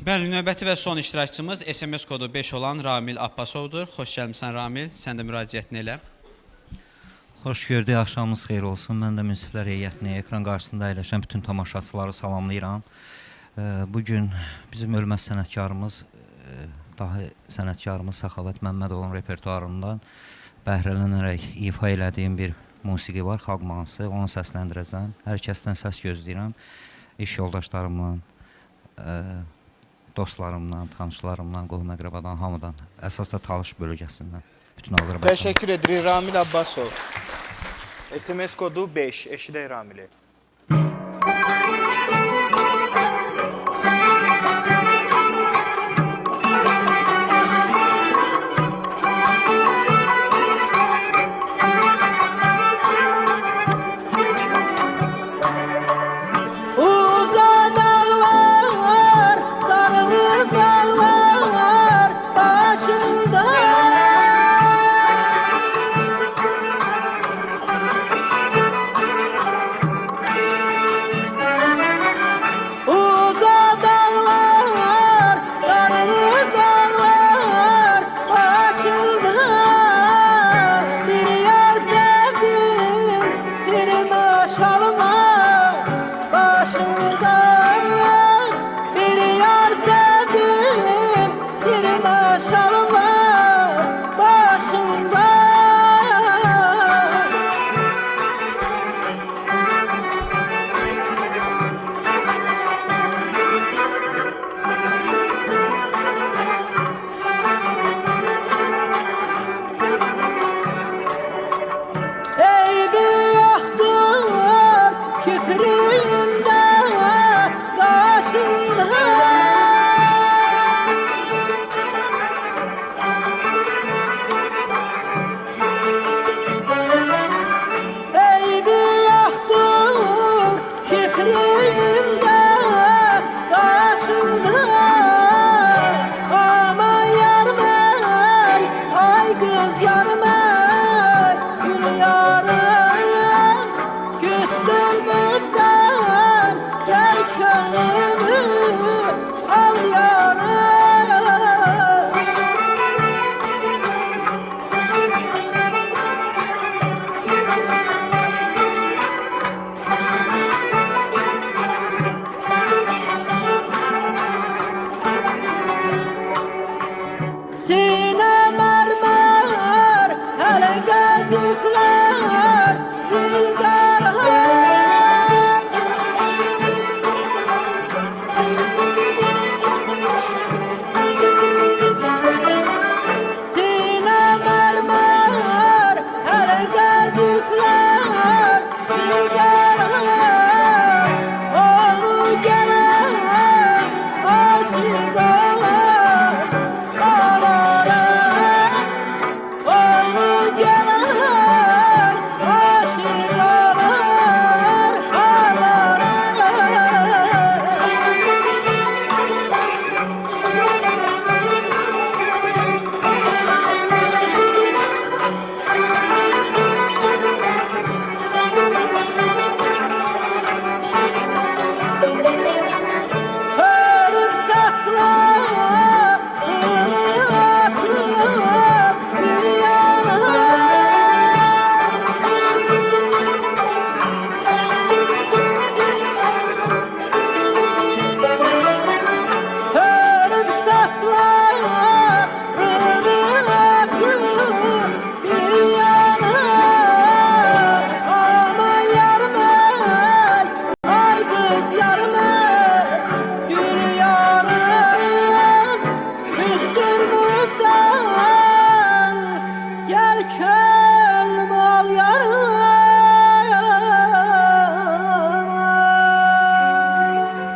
Bəli, növbəti və son iştirakçımız SMS kodu 5 olan Ramil Abbasovdur. Xoş gəlmişsən Ramil, sən də müraciətini elə. Xoş gördük, axşamınız xeyir olsun. Mən də Münsiflər Heyətini, ekran qarşısında əyləşən bütün tamaşaçıları salamlayıram. Bugün bizim ölməz sənətkarımız, dahi sənətkarımız Səxavət Məmmədovun repertuarından bəhrələnərək ifa elədiyim bir musiqi var, xalq mahnısı, onu səsləndirəcəm. Hər kəsdən səs gözləyirəm, iş yoldaşlarımla, dostlarımdan, tanışlarımdan, qohum-əqrabadan, hamıdan, əsas da Talış bölgəsindən, bütün Azərbaycan. Teşekkür ederim Ramil Abbasov. SMS kodu 5, eşidək Ramil'i. Gel könlüm al yarım.